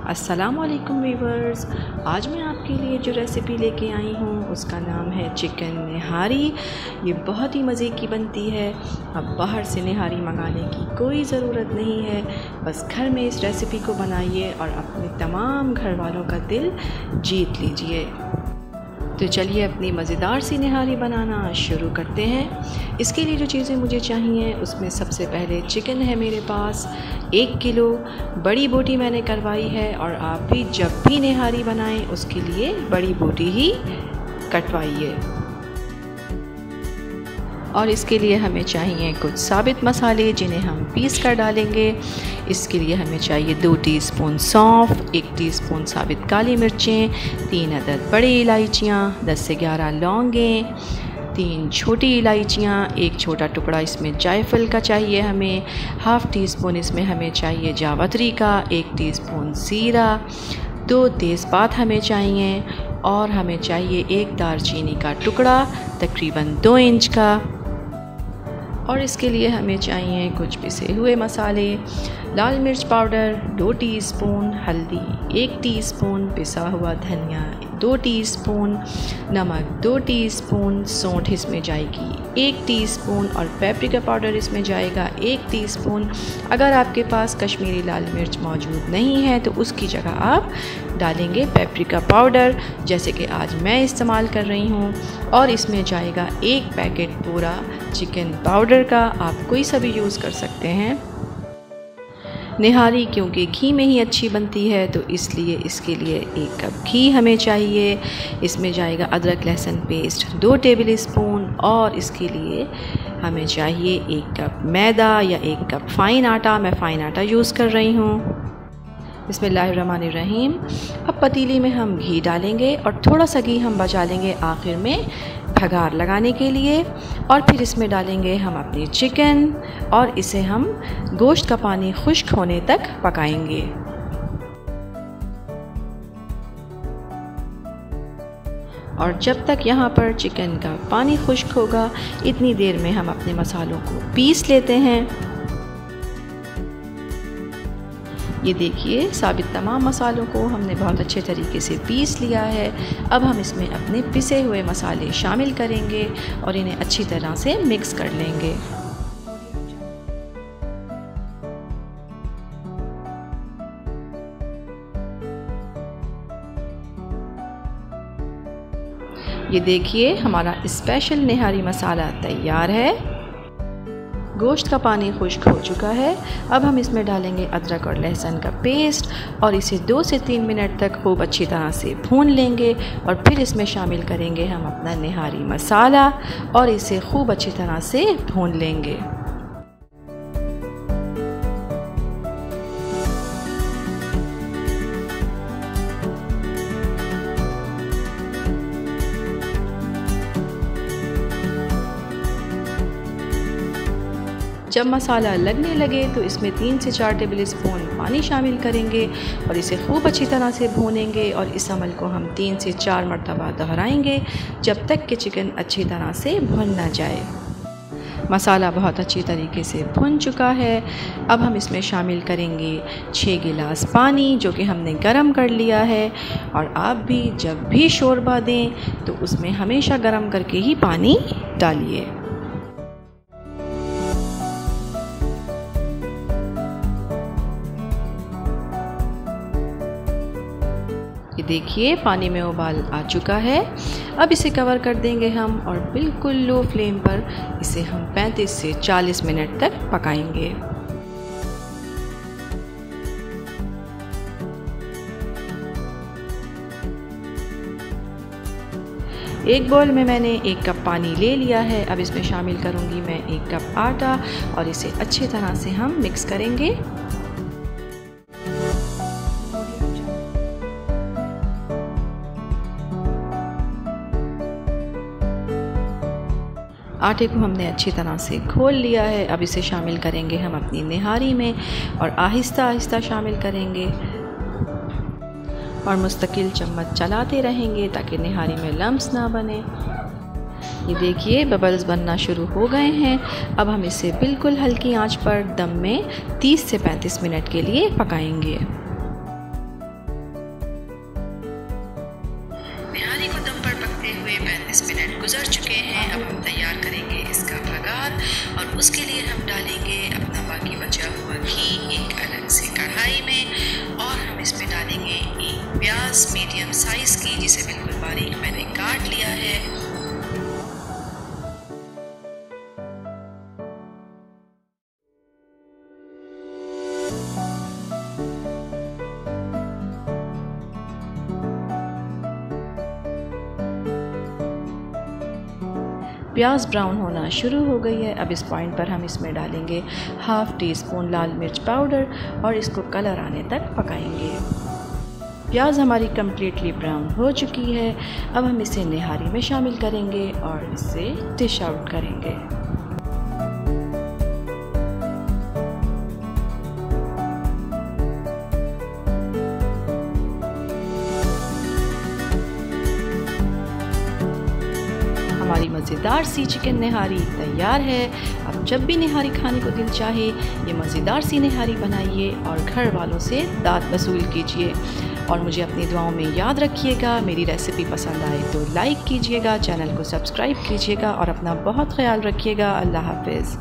अस्सलाम वालेकुम व्यूवर्स, आज मैं आपके लिए जो रेसिपी लेके आई हूँ उसका नाम है चिकन निहारी। ये बहुत ही मज़े की बनती है। अब बाहर से निहारी मंगाने की कोई ज़रूरत नहीं है, बस घर में इस रेसिपी को बनाइए और अपने तमाम घर वालों का दिल जीत लीजिए। तो चलिए अपनी मज़ेदार सी निहारी बनाना शुरू करते हैं। इसके लिए जो चीज़ें मुझे चाहिए उसमें सबसे पहले चिकन है मेरे पास 1 किलो। बड़ी बोटी मैंने करवाई है और आप भी जब भी निहारी बनाएं उसके लिए बड़ी बोटी ही कटवाइए। और इसके लिए हमें चाहिए कुछ साबित मसाले जिन्हें हम पीस कर डालेंगे। इसके लिए हमें चाहिए 2 टीस्पून सौंफ, 1 टीस्पून साबित काली मिर्चें, 3 अदद बड़ी इलायचियाँ, 10 से 11 लौंगें, 3 छोटी इलायचियाँ, 1 छोटा टुकड़ा इसमें जायफल का चाहिए हमें, ½ टीस्पून इसमें हमें चाहिए जावित्री का, 1 टीस्पून जीरा, 2 तेज़पात हमें चाहिए और हमें चाहिए 1 दालचीनी का टुकड़ा तकरीबन 2 इंच का। और इसके लिए हमें चाहिए कुछ पिसे हुए मसाले, लाल मिर्च पाउडर 2 टीस्पून, हल्दी 1 टीस्पून, पिसा हुआ धनिया 2 टीस्पून, नमक 2 टीस्पून, सौंठ इसमें जाएगी 1 टीस्पून और पेपरिका पाउडर इसमें जाएगा 1 टीस्पून। अगर आपके पास कश्मीरी लाल मिर्च मौजूद नहीं है तो उसकी जगह आप डालेंगे पेपरिका पाउडर, जैसे कि आज मैं इस्तेमाल कर रही हूँ। और इसमें जाएगा 1 पैकेट पूरा चिकन पाउडर का, आप कोई सा भी यूज़ कर सकते हैं। निहारी क्योंकि घी में ही अच्छी बनती है तो इसलिए इसके लिए 1 कप घी हमें चाहिए। इसमें जाएगा अदरक लहसुन पेस्ट 2 टेबल स्पून और इसके लिए हमें चाहिए 1 कप मैदा या 1 कप फ़ाइन आटा। मैं फ़ाइन आटा यूज़ कर रही हूँ। बिस्मिल्लाहिर्रहमानिर्रहीम। अब पतीली में हम घी डालेंगे और थोड़ा सा घी हम बचा लेंगे आखिर में भगार लगाने के लिए। और फिर इसमें डालेंगे हम अपनी चिकन और इसे हम गोश्त का पानी खुश्क होने तक पकाएंगे। और जब तक यहाँ पर चिकन का पानी खुश्क होगा इतनी देर में हम अपने मसालों को पीस लेते हैं। ये देखिए साबित तमाम मसालों को हमने बहुत अच्छे तरीके से पीस लिया है। अब हम इसमें अपने पिसे हुए मसाले शामिल करेंगे और इन्हें अच्छी तरह से मिक्स कर लेंगे। ये देखिए हमारा स्पेशल निहारी मसाला तैयार है। गोश्त का पानी खुश्क हो चुका है। अब हम इसमें डालेंगे अदरक और लहसुन का पेस्ट और इसे 2 से 3 मिनट तक खूब अच्छी तरह से भून लेंगे। और फिर इसमें शामिल करेंगे हम अपना निहारी मसाला और इसे खूब अच्छी तरह से भून लेंगे। जब मसाला लगने लगे तो इसमें 3 से 4 टेबल स्पून पानी शामिल करेंगे और इसे खूब अच्छी तरह से भूनेंगे। और इस अमल को हम 3 से 4 मरतबा दोहराएंगे जब तक कि चिकन अच्छी तरह से भुन ना जाए। मसाला बहुत अच्छी तरीके से भुन चुका है। अब हम इसमें शामिल करेंगे 6 गिलास पानी जो कि हमने गरम कर लिया है। और आप भी जब भी शोरबा दें तो उसमें हमेशा गरम करके ही पानी डालिए। ये देखिए पानी में उबाल आ चुका है। अब इसे कवर कर देंगे हम और बिल्कुल लो फ्लेम पर इसे हम 35 से 40 मिनट तक पकाएंगे। एक बोल में मैंने 1 कप पानी ले लिया है। अब इसमें शामिल करूंगी मैं 1 कप आटा और इसे अच्छी तरह से हम मिक्स करेंगे। आटे को हमने अच्छी तरह से घोल लिया है। अब इसे शामिल करेंगे हम अपनी निहारी में और आहिस्ता आहिस्ता शामिल करेंगे और मुस्तकिल चम्मच चलाते रहेंगे ताकि निहारी में लम्स ना बने। ये देखिए बबल्स बनना शुरू हो गए हैं। अब हम इसे बिल्कुल हल्की आंच पर दम में 30 से 35 मिनट के लिए पकाएंगे। और उसके लिए हम डालेंगे अपना बाकी बचा हुआ घी एक अलग से कढ़ाई में, और हम इसमें डालेंगे एक प्याज मीडियम साइज़ की, जिसे बिल्कुल बारीक मैंने काट लिया है। प्याज ब्राउन होना शुरू हो गई है। अब इस पॉइंट पर हम इसमें डालेंगे हाफ़ टी स्पून लाल मिर्च पाउडर और इसको कलर आने तक पकाएंगे। प्याज हमारी कम्प्लीटली ब्राउन हो चुकी है। अब हम इसे निहारी में शामिल करेंगे और इसे डिश आउट करेंगे। हमारी मज़ेदार सी चिकन निहारी तैयार है। अब जब भी निहारी खाने को दिल चाहे ये मज़ेदार सी निहारी बनाइए और घर वालों से दाद वसूल कीजिए। और मुझे अपनी दुआओं में याद रखिएगा। मेरी रेसिपी पसंद आए तो लाइक कीजिएगा, चैनल को सब्सक्राइब कीजिएगा और अपना बहुत ख्याल रखिएगा। अल्लाह हाफ़िज़।